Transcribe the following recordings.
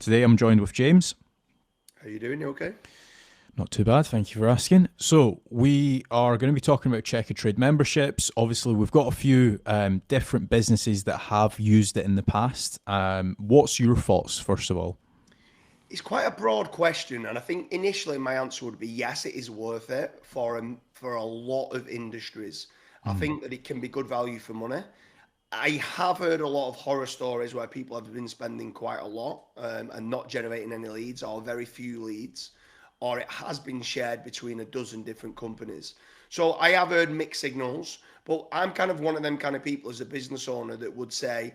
Today I'm joined with James. How you doing? You okay? Not too bad, thank you for asking. So we are going to be talking about Checkatrade memberships. Obviously, we've got a few different businesses that have used it in the past. What's your thoughts, first of all? It's quite a broad question, and I think initially my answer would be yes, it is worth it for a lot of industries. I Mm. think that it can be good value for money. I have heard a lot of horror stories where people have been spending quite a lot and not generating any leads or very few leads, or it has been shared between a dozen different companies. So I have heard mixed signals, but I'm kind of one of them kind of people as a business owner that would say,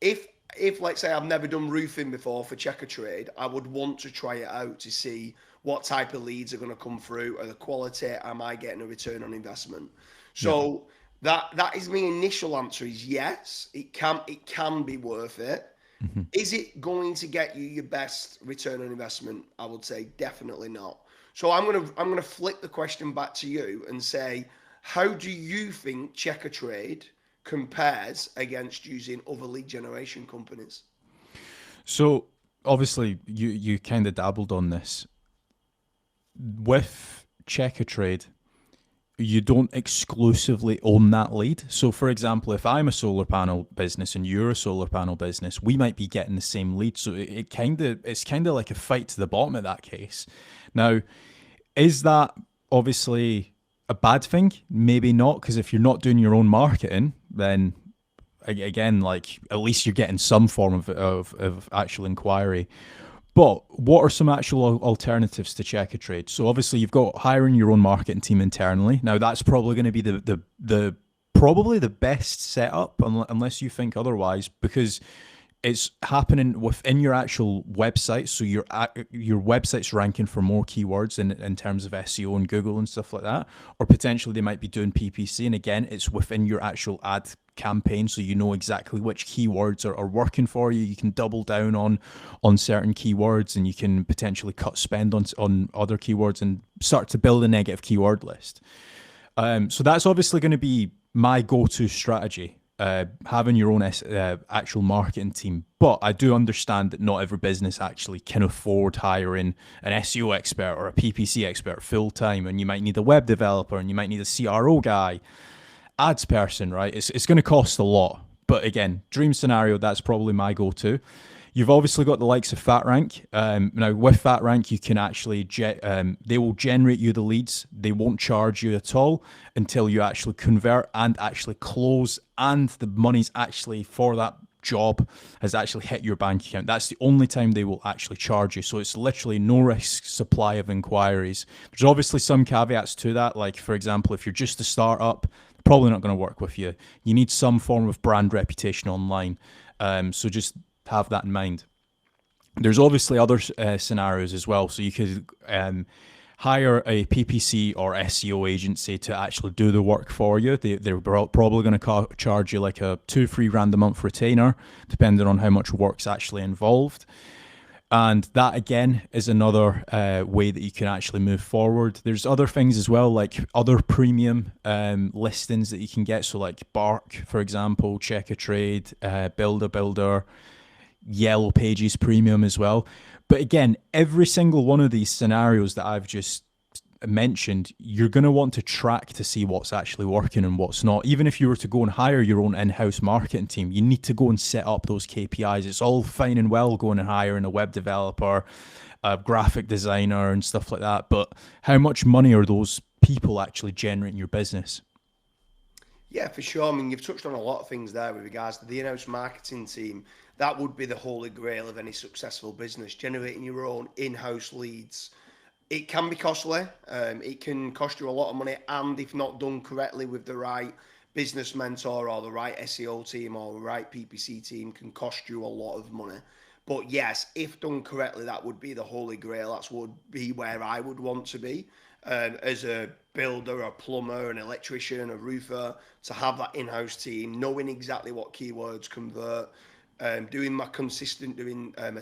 if if let's say I've never done roofing before for Checkatrade, I would want to try it out to see what type of leads are going to come through, are the quality, am I getting a return on investment? Yeah. So that is my initial answer is yes, it can be worth it. Mhm. Is it going to get you your best return on investment? I would say definitely not. So I'm gonna flip the question back to you and say, how do you think Checkatrade compares against using other lead generation companies? So obviously, you kind of dabbled on this with Checkatrade. You don't exclusively own that lead. So, for example, if I'm a solar panel business and you're a solar panel business, we might be getting the same lead. So it's kind of like a fight to the bottom of that case. Now, is that obviously a bad thing? Maybe not, because if you're not doing your own marketing, then again, like at least you're getting some form of actual inquiry. But what are some actual alternatives to Checkatrade? So obviously you've got hiring your own marketing team internally. Now that's probably going to be the probably the best setup unless you think otherwise, because it's happening within your actual website. So your website's ranking for more keywords in terms of SEO and Google and stuff like that. Or potentially they might be doing PPC. And again, it's within your actual ad campaign, so you know exactly which keywords are working for you. You can double down on certain keywords, and you can potentially cut spend on other keywords and start to build a negative keyword list. So that's obviously going to be my go-to strategy, having your own actual marketing team. But I do understand that not every business actually can afford hiring an SEO expert or a PPC expert full time, and you might need a web developer, and you might need a CRO guy, ads person, right? It's going to cost a lot. But again, dream scenario, that's probably my go-to. You've obviously got the likes of FatRank. Now, with FatRank, you can actually they will generate you the leads. They won't charge you at all until you actually convert and actually close, and the money's actually for that job has actually hit your bank account. That's the only time they will actually charge you. So it's literally no risk supply of inquiries. There's obviously some caveats to that. Like, for example, if you're just a startup, probably not going to work with you. You need some form of brand reputation online. So just have that in mind. There's obviously other scenarios as well. So you could hire a PPC or SEO agency to actually do the work for you. They're probably going to charge you like a 2-3 grand a month retainer, depending on how much work's actually involved. And that again is another way that you can actually move forward. There's other things as well, like other premium listings that you can get. So like Bark, for example, Checkatrade, Builder, Yellow Pages Premium as well. But again, every single one of these scenarios that I've just mentioned, you're going to want to track to see what's actually working and what's not. Even if you were to go and hire your own in-house marketing team, you need to go and set up those KPIs. It's all fine and well going and hiring a web developer, a graphic designer and stuff like that, but how much money are those people actually generating your business? Yeah, for sure. I mean, you've touched on a lot of things there with regards to the in-house marketing team. That would be the holy grail of any successful business, generating your own in-house leads. It can be costly. It can cost you a lot of money, and if not done correctly with the right business mentor or the right SEO team or the right PPC team, can cost you a lot of money. But yes, if done correctly, that would be the holy grail. That's would be where I would want to be as a builder, a plumber, an electrician, a roofer, to have that in-house team, knowing exactly what keywords convert, doing my consistent, doing my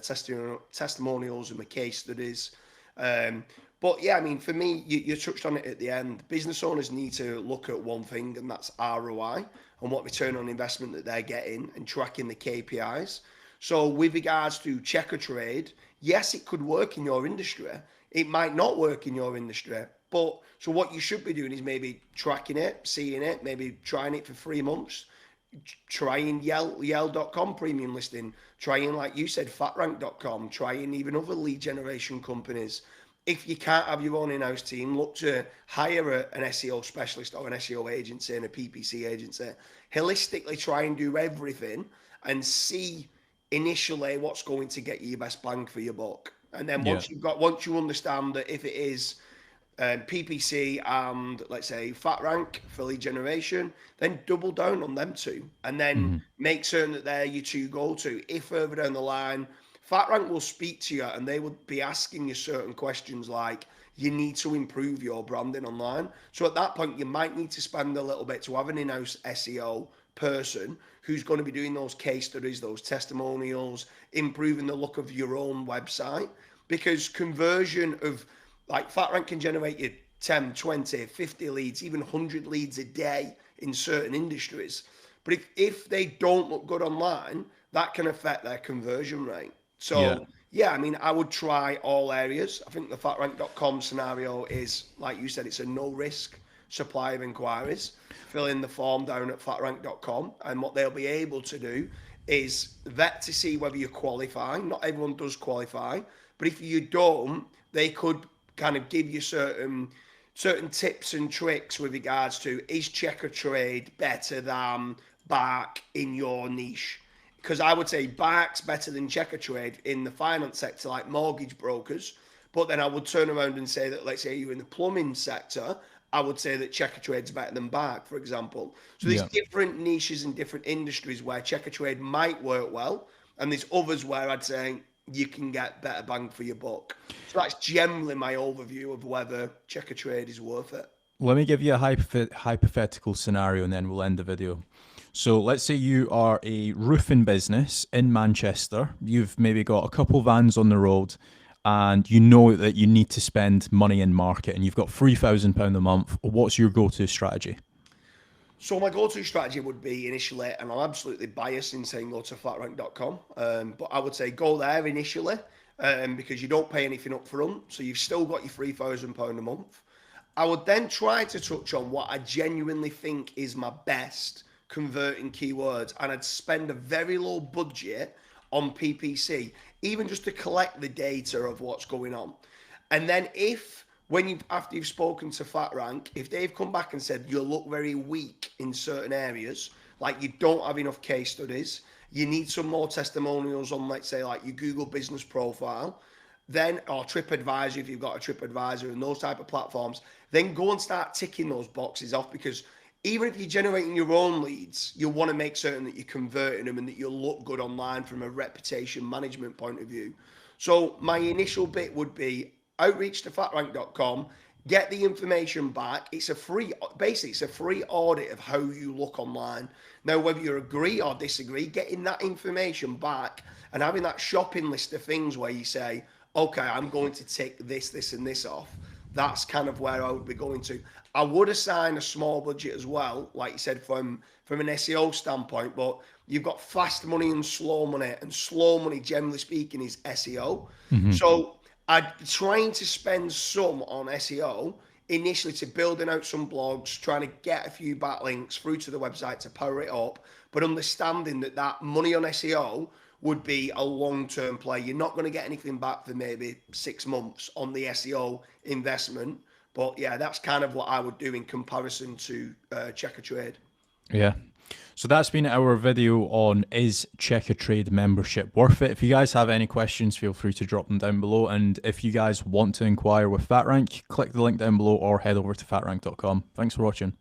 testimonials and my case studies. Um, but yeah, I mean, for me, you touched on it at the end. Business owners need to look at one thing, and that's ROI and what return on investment that they're getting and tracking the KPIs. So with regards to Checkatrade, yes, it could work in your industry. It might not work in your industry. But so what you should be doing is maybe tracking it, seeing it, maybe trying it for 3 months, trying Yell.com premium listing, trying, like you said, FatRank.com, trying even other lead generation companies. If you can't have your own in-house team, look to hire an SEO specialist or an SEO agency and a PPC agency. Holistically try and do everything and see initially what's going to get you your best bang for your buck. And then Yeah. once you understand that if it is PPC and let's say FatRank for lead generation, then double down on them two, and then Hmm. make certain that they're your two go-to. If further down the line, FatRank will speak to you and they would be asking you certain questions like, you need to improve your branding online. So at that point, you might need to spend a little bit to have an in-house SEO person who's going to be doing those case studies, those testimonials, improving the look of your own website, because conversion of, like, FatRank can generate you 10, 20, 50 leads, even 100 leads a day in certain industries. But if they don't look good online, that can affect their conversion rate. Yeah. So, yeah, I mean, I would try all areas. I think the fatrank.com scenario is, like you said, it's a no risk supply of inquiries. Fill in the form down at fatrank.com, and what they'll be able to do is vet to see whether you qualify. Not everyone does qualify, but if you don't, they could kind of give you certain tips and tricks with regards to, is Checkatrade better than Bark in your niche? Because I would say Bark's better than Checkatrade in the finance sector, like mortgage brokers. But then I would turn around and say that, let's say you're in the plumbing sector, I would say that Checkatrade's better than Bark, for example. So there's Yeah. different niches and different industries where Checkatrade might work well, and there's others where I'd say you can get better bang for your buck. So that's generally my overview of whether Checkatrade is worth it. Let me give you a hypothetical scenario and then we'll end the video. So let's say you are a roofing business in Manchester. You've maybe got a couple vans on the road and you know that you need to spend money in market and you've got £3,000 a month. What's your go-to strategy? So my go-to strategy would be initially, and I'm absolutely biased in saying go to fatrank.com, but I would say go there initially, because you don't pay anything up front, so you've still got your £3,000 a month. I would then try to touch on what I genuinely think is my best converting keywords, and I'd spend a very low budget on PPC, even just to collect the data of what's going on. And then if when you after you've spoken to FatRank, if they've come back and said you look very weak in certain areas, like you don't have enough case studies, you need some more testimonials on, let's say, like your Google business profile, then, or TripAdvisor if you've got a TripAdvisor and those type of platforms, then go and start ticking those boxes off, because even if you're generating your own leads, you want to make certain that you're converting them and that you look good online from a reputation management point of view. So my initial bit would be outreach to fatrank.com, get the information back. It's a free, basically, it's a free audit of how you look online. Now, whether you agree or disagree, getting that information back and having that shopping list of things where you say, okay, I'm going to take this, this, and this off. That's kind of where I would be going to. I would assign a small budget as well, like you said, from an SEO standpoint, but you've got fast money and slow money, and slow money, generally speaking, is SEO. Hmm. So I'm trying to spend some on SEO initially to building out some blogs, trying to get a few backlinks through to the website to power it up, but understanding that that money on SEO would be a long-term play. You're not going to get anything back for maybe 6 months on the SEO investment. But yeah, that's kind of what I would do in comparison to Checkatrade. Yeah. So that's been our video on, is Checkatrade membership worth it? If you guys have any questions, feel free to drop them down below. And if you guys want to inquire with FatRank, click the link down below or head over to fatrank.com. Thanks for watching.